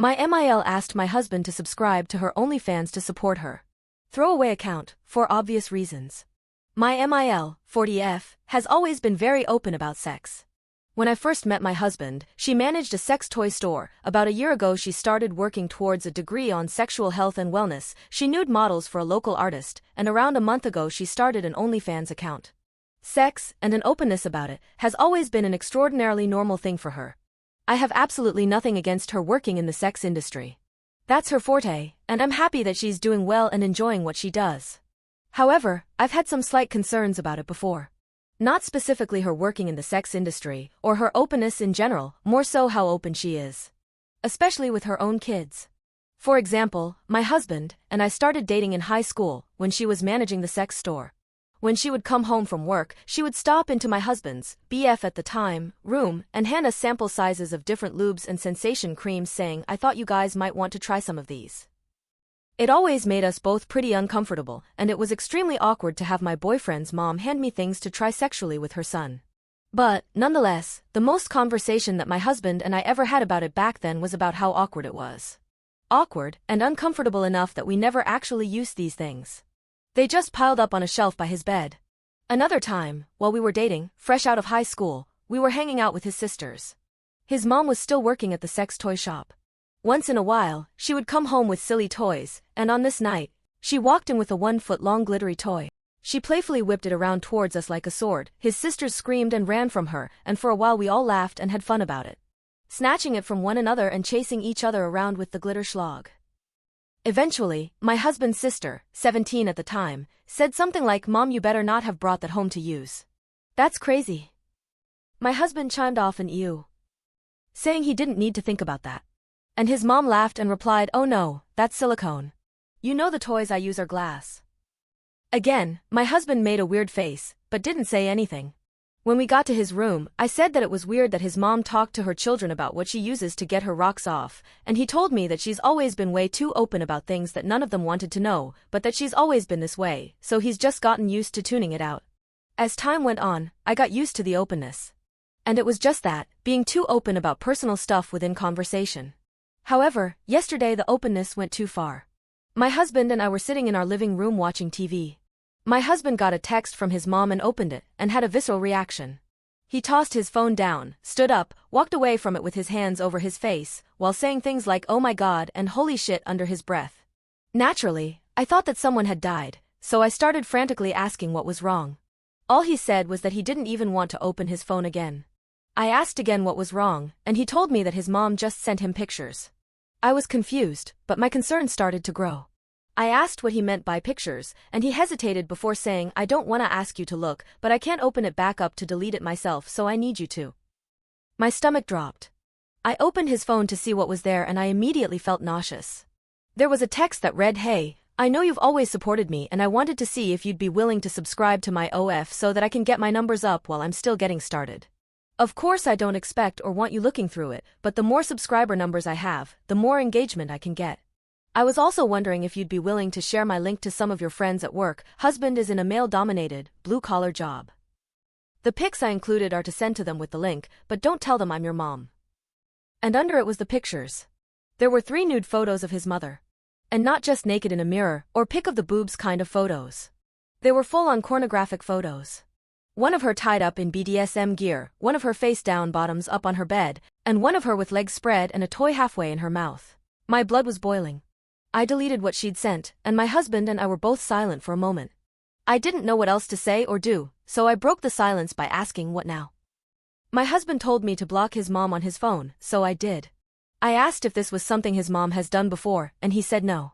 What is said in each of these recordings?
My MIL asked my husband to subscribe to her OnlyFans to support her throwaway account, for obvious reasons. My MIL, 40F, has always been very open about sex. When I first met my husband, she managed a sex toy store. About a year ago she started working towards a degree on sexual health and wellness. She nude models for a local artist, and around a month ago she started an OnlyFans account. Sex, and an openness about it, has always been an extraordinarily normal thing for her. I have absolutely nothing against her working in the sex industry. That's her forte, and I'm happy that she's doing well and enjoying what she does. However, I've had some slight concerns about it before. Not specifically her working in the sex industry, or her openness in general, more so how open she is. Especially with her own kids. For example, my husband and I started dating in high school, when she was managing the sex store. When she would come home from work, she would stop into my husband's, BF at the time, room, and hand us sample sizes of different lubes and sensation creams saying, "I thought you guys might want to try some of these." It always made us both pretty uncomfortable, and it was extremely awkward to have my boyfriend's mom hand me things to try sexually with her son. But, nonetheless, the most conversation that my husband and I ever had about it back then was about how awkward it was. Awkward, and uncomfortable enough that we never actually used these things. They just piled up on a shelf by his bed. Another time, while we were dating, fresh out of high school, we were hanging out with his sisters. His mom was still working at the sex toy shop. Once in a while, she would come home with silly toys, and on this night, she walked in with a 1-foot-long glittery toy. She playfully whipped it around towards us like a sword. His sisters screamed and ran from her, and for a while we all laughed and had fun about it. Snatching it from one another and chasing each other around with the glitter schlag. Eventually, my husband's sister, 17 at the time, said something like, "Mom, you better not have brought that home to use. That's crazy." My husband chimed off an ew, saying he didn't need to think about that. And his mom laughed and replied, "Oh no, that's silicone. You know the toys I use are glass." Again, my husband made a weird face, but didn't say anything. When we got to his room, I said that it was weird that his mom talked to her children about what she uses to get her rocks off, and he told me that she's always been way too open about things that none of them wanted to know, but that she's always been this way, so he's just gotten used to tuning it out. As time went on, I got used to the openness. And it was just that, being too open about personal stuff within conversation. However, yesterday the openness went too far. My husband and I were sitting in our living room watching TV. My husband got a text from his mom and opened it, and had a visceral reaction. He tossed his phone down, stood up, walked away from it with his hands over his face, while saying things like "oh my god" and "holy shit" under his breath. Naturally, I thought that someone had died, so I started frantically asking what was wrong. All he said was that he didn't even want to open his phone again. I asked again what was wrong, and he told me that his mom just sent him pictures. I was confused, but my concern started to grow. I asked what he meant by pictures, and he hesitated before saying, "I don't want to ask you to look, but I can't open it back up to delete it myself, so I need you to." My stomach dropped. I opened his phone to see what was there and I immediately felt nauseous. There was a text that read, "Hey, I know you've always supported me and I wanted to see if you'd be willing to subscribe to my OF so that I can get my numbers up while I'm still getting started. Of course I don't expect or want you looking through it, but the more subscriber numbers I have, the more engagement I can get. I was also wondering if you'd be willing to share my link to some of your friends at work. Husband is in a male-dominated, blue-collar job. The pics I included are to send to them with the link, but don't tell them I'm your mom." And under it was the pictures. There were 3 nude photos of his mother. And not just naked in a mirror, or pic of the boobs kind of photos. They were full-on pornographic photos. One of her tied up in BDSM gear, one of her face down bottoms up on her bed, and one of her with legs spread and a toy halfway in her mouth. My blood was boiling. I deleted what she'd sent, and my husband and I were both silent for a moment. I didn't know what else to say or do, so I broke the silence by asking, "What now?" My husband told me to block his mom on his phone, so I did. I asked if this was something his mom has done before, and he said no.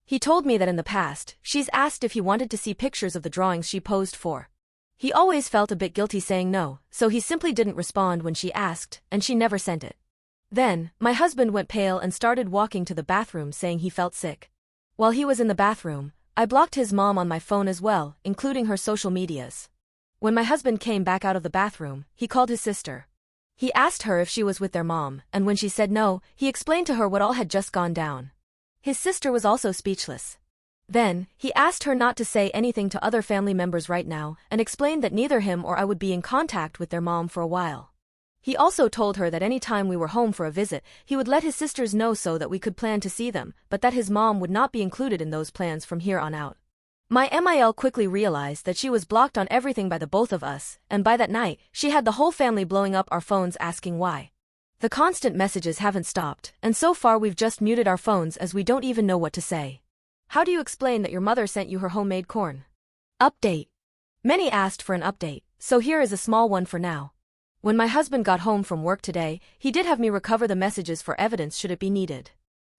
He told me that in the past, she's asked if he wanted to see pictures of the drawings she posed for. He always felt a bit guilty saying no, so he simply didn't respond when she asked, and she never sent it. Then, my husband went pale and started walking to the bathroom saying he felt sick. While he was in the bathroom, I blocked his mom on my phone as well, including her social medias. When my husband came back out of the bathroom, he called his sister. He asked her if she was with their mom, and when she said no, he explained to her what all had just gone down. His sister was also speechless. Then, he asked her not to say anything to other family members right now, and explained that neither him or I would be in contact with their mom for a while. He also told her that any time we were home for a visit, he would let his sisters know so that we could plan to see them, but that his mom would not be included in those plans from here on out. My MIL quickly realized that she was blocked on everything by the both of us, and by that night, she had the whole family blowing up our phones asking why. The constant messages haven't stopped, and so far we've just muted our phones as we don't even know what to say. How do you explain that your mother sent you her homemade corn? Update. Many asked for an update, so here is a small one for now. When my husband got home from work today, he did have me recover the messages for evidence should it be needed.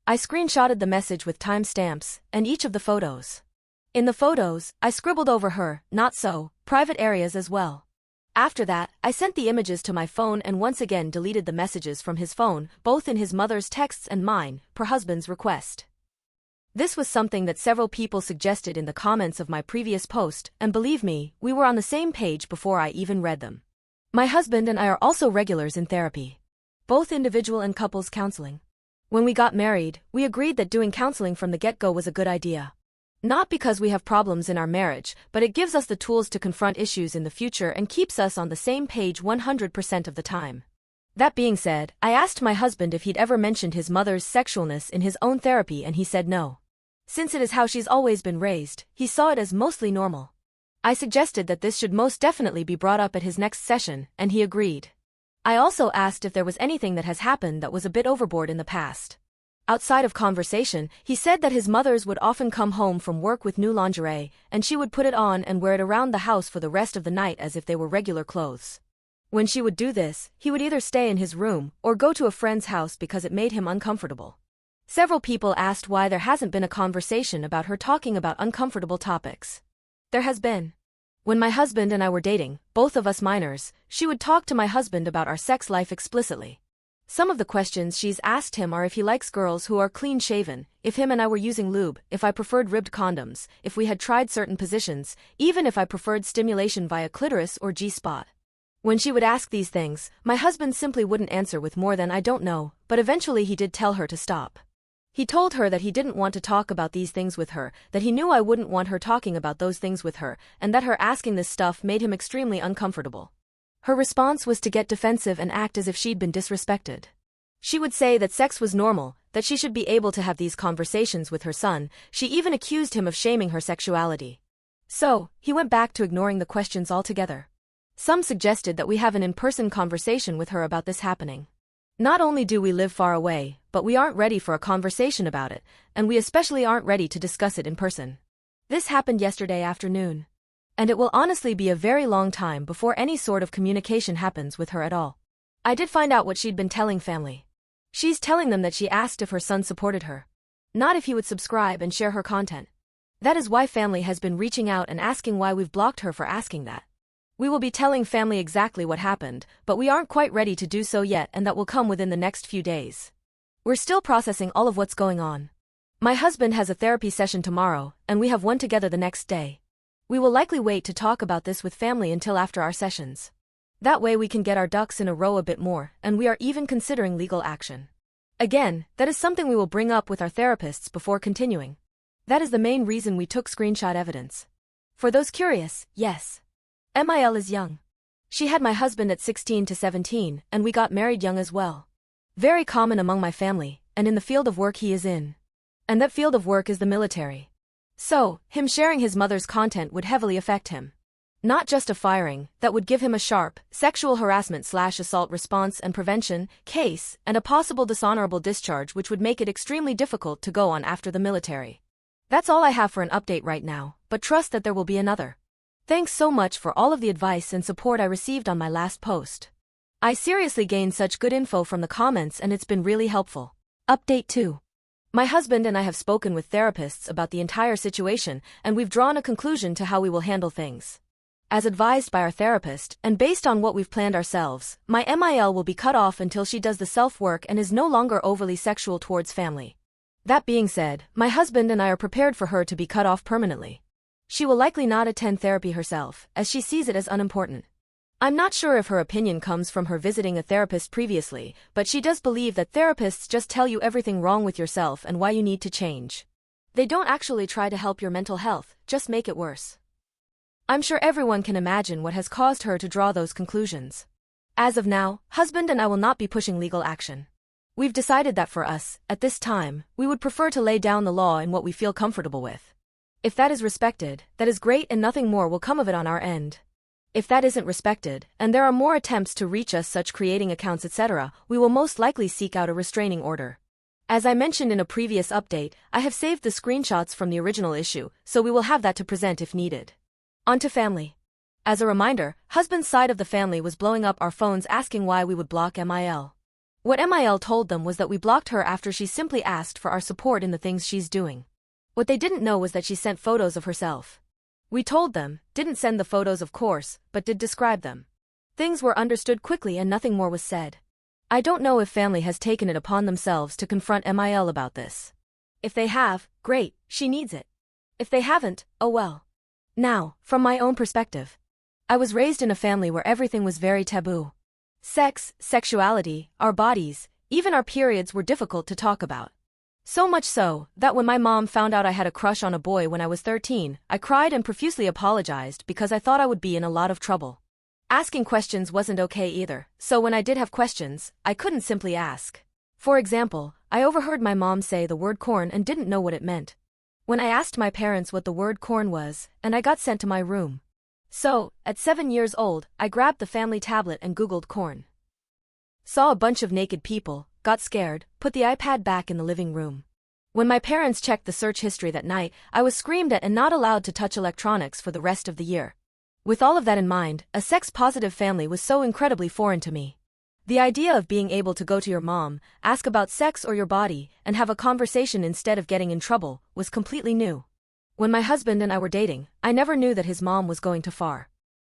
I screenshotted the message with timestamps, and each of the photos. In the photos, I scribbled over her, not so, private areas as well. After that, I sent the images to my phone and once again deleted the messages from his phone, both in his mother's texts and mine, per husband's request. This was something that several people suggested in the comments of my previous post, and believe me, we were on the same page before I even read them. My husband and I are also regulars in therapy, both individual and couples counseling. When we got married, we agreed that doing counseling from the get-go was a good idea. Not because we have problems in our marriage, but it gives us the tools to confront issues in the future and keeps us on the same page 100% of the time. That being said, I asked my husband if he'd ever mentioned his mother's sexualness in his own therapy and he said no. Since it is how she's always been raised, he saw it as mostly normal. I suggested that this should most definitely be brought up at his next session, and he agreed. I also asked if there was anything that has happened that was a bit overboard in the past. Outside of conversation, he said that his mothers would often come home from work with new lingerie, and she would put it on and wear it around the house for the rest of the night as if they were regular clothes. When she would do this, he would either stay in his room or go to a friend's house because it made him uncomfortable. Several people asked why there hasn't been a conversation about her talking about uncomfortable topics. There has been. When my husband and I were dating, both of us minors, she would talk to my husband about our sex life explicitly. Some of the questions she's asked him are if he likes girls who are clean-shaven, if him and I were using lube, if I preferred ribbed condoms, if we had tried certain positions, even if I preferred stimulation via clitoris or G-spot. When she would ask these things, my husband simply wouldn't answer with more than I don't know, but eventually he did tell her to stop. He told her that he didn't want to talk about these things with her, that he knew I wouldn't want her talking about those things with her, and that her asking this stuff made him extremely uncomfortable. Her response was to get defensive and act as if she'd been disrespected. She would say that sex was normal, that she should be able to have these conversations with her son. She even accused him of shaming her sexuality. So, he went back to ignoring the questions altogether. Some suggested that we have an in-person conversation with her about this happening. Not only do we live far away, but we aren't ready for a conversation about it, and we especially aren't ready to discuss it in person. This happened yesterday afternoon. And it will honestly be a very long time before any sort of communication happens with her at all. I did find out what she'd been telling family. She's telling them that she asked if her son supported her. Not if he would subscribe and share her content. That is why family has been reaching out and asking why we've blocked her for asking that. We will be telling family exactly what happened, but we aren't quite ready to do so yet, and that will come within the next few days. We're still processing all of what's going on. My husband has a therapy session tomorrow, and we have one together the next day. We will likely wait to talk about this with family until after our sessions. That way we can get our ducks in a row a bit more, and we are even considering legal action. Again, that is something we will bring up with our therapists before continuing. That is the main reason we took screenshot evidence. For those curious, yes. MIL is young. She had my husband at 16 to 17, and we got married young as well. Very common among my family, and in the field of work he is in. And that field of work is the military. So, him sharing his mother's content would heavily affect him. Not just a firing, that would give him a sharp, sexual harassment/assault response and prevention case, and a possible dishonorable discharge which would make it extremely difficult to go on after the military. That's all I have for an update right now, but trust that there will be another. Thanks so much for all of the advice and support I received on my last post. I seriously gained such good info from the comments and it's been really helpful. Update 2. My husband and I have spoken with therapists about the entire situation and we've drawn a conclusion to how we will handle things. As advised by our therapist, and based on what we've planned ourselves, my MIL will be cut off until she does the self-work and is no longer overly sexual towards family. That being said, my husband and I are prepared for her to be cut off permanently. She will likely not attend therapy herself, as she sees it as unimportant. I'm not sure if her opinion comes from her visiting a therapist previously, but she does believe that therapists just tell you everything wrong with yourself and why you need to change. They don't actually try to help your mental health, just make it worse. I'm sure everyone can imagine what has caused her to draw those conclusions. As of now, husband and I will not be pushing legal action. We've decided that for us, at this time, we would prefer to lay down the law in what we feel comfortable with. If that is respected, that is great and nothing more will come of it on our end. If that isn't respected, and there are more attempts to reach us such creating accounts etc., we will most likely seek out a restraining order. As I mentioned in a previous update, I have saved the screenshots from the original issue, so we will have that to present if needed. On to family. As a reminder, husband's side of the family was blowing up our phones asking why we would block MIL. What MIL told them was that we blocked her after she simply asked for our support in the things she's doing. What they didn't know was that she sent photos of herself. We told them, didn't send the photos of course, but did describe them. Things were understood quickly and nothing more was said. I don't know if family has taken it upon themselves to confront MIL about this. If they have, great, she needs it. If they haven't, oh well. Now, from my own perspective. I was raised in a family where everything was very taboo. Sex, sexuality, our bodies, even our periods were difficult to talk about. So much so, that when my mom found out I had a crush on a boy when I was 13, I cried and profusely apologized because I thought I would be in a lot of trouble. Asking questions wasn't okay either, so when I did have questions, I couldn't simply ask. For example, I overheard my mom say the word corn and didn't know what it meant. When I asked my parents what the word corn was, and I got sent to my room. So, at 7 years old, I grabbed the family tablet and Googled corn. Saw a bunch of naked people, got scared, put the iPad back in the living room. When my parents checked the search history that night, I was screamed at and not allowed to touch electronics for the rest of the year. With all of that in mind, a sex-positive family was so incredibly foreign to me. The idea of being able to go to your mom, ask about sex or your body, and have a conversation instead of getting in trouble, was completely new. When my husband and I were dating, I never knew that his mom was going too far.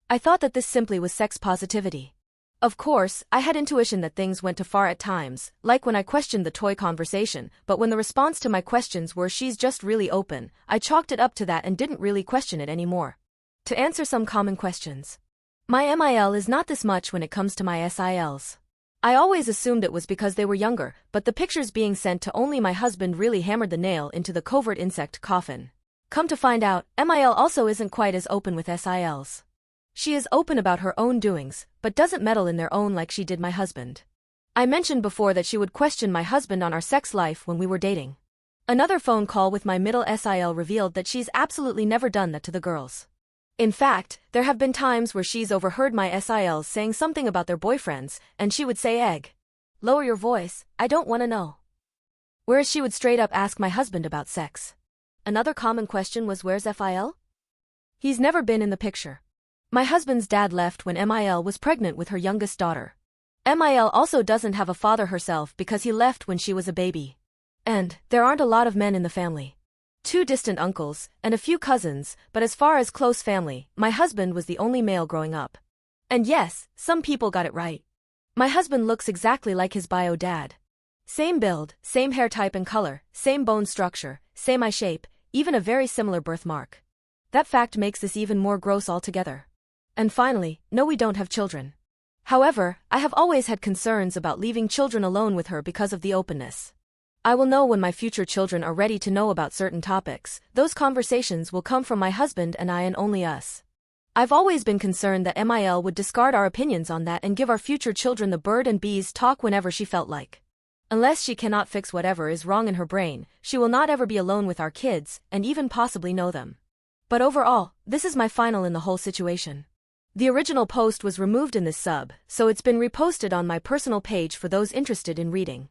I thought that this simply was sex positivity. Of course, I had intuition that things went too far at times, like when I questioned the toy conversation, but when the response to my questions were she's just really open, I chalked it up to that and didn't really question it anymore. To answer some common questions. My MIL is not this much when it comes to my SILs. I always assumed it was because they were younger, but the pictures being sent to only my husband really hammered the nail into the covert insect coffin. Come to find out, MIL also isn't quite as open with SILs. She is open about her own doings, but doesn't meddle in their own like she did my husband. I mentioned before that she would question my husband on our sex life when we were dating. Another phone call with my middle SIL revealed that she's absolutely never done that to the girls. In fact, there have been times where she's overheard my SILs saying something about their boyfriends, and she would say egg. Lower your voice, I don't want to know. Whereas she would straight up ask my husband about sex. Another common question was where's FIL? He's never been in the picture. My husband's dad left when MIL was pregnant with her youngest daughter. MIL also doesn't have a father herself because he left when she was a baby. And there aren't a lot of men in the family. 2 distant uncles, and a few cousins, but as far as close family, my husband was the only male growing up. And yes, some people got it right. My husband looks exactly like his bio dad. Same build, same hair type and color, same bone structure, same eye shape, even a very similar birthmark. That fact makes this even more gross altogether. And finally, no, we don't have children. However, I have always had concerns about leaving children alone with her because of the openness. I will know when my future children are ready to know about certain topics. Those conversations will come from my husband and I and only us. I've always been concerned that MIL would discard our opinions on that and give our future children the bird and bees talk whenever she felt like. Unless she cannot fix whatever is wrong in her brain, she will not ever be alone with our kids, and even possibly know them. But overall, this is my final in the whole situation. The original post was removed in this sub, so it's been reposted on my personal page for those interested in reading.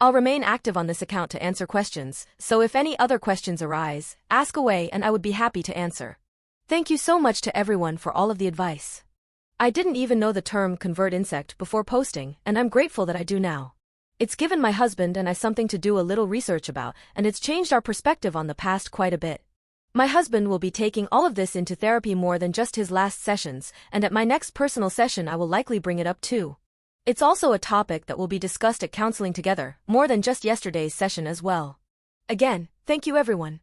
I'll remain active on this account to answer questions, so if any other questions arise, ask away and I would be happy to answer. Thank you so much to everyone for all of the advice. I didn't even know the term convert insect before posting, and I'm grateful that I do now. It's given my husband and I something to do a little research about, and it's changed our perspective on the past quite a bit. My husband will be taking all of this into therapy more than just his last sessions, and at my next personal session I will likely bring it up too. It's also a topic that will be discussed at counseling together, more than just yesterday's session as well. Again, thank you everyone.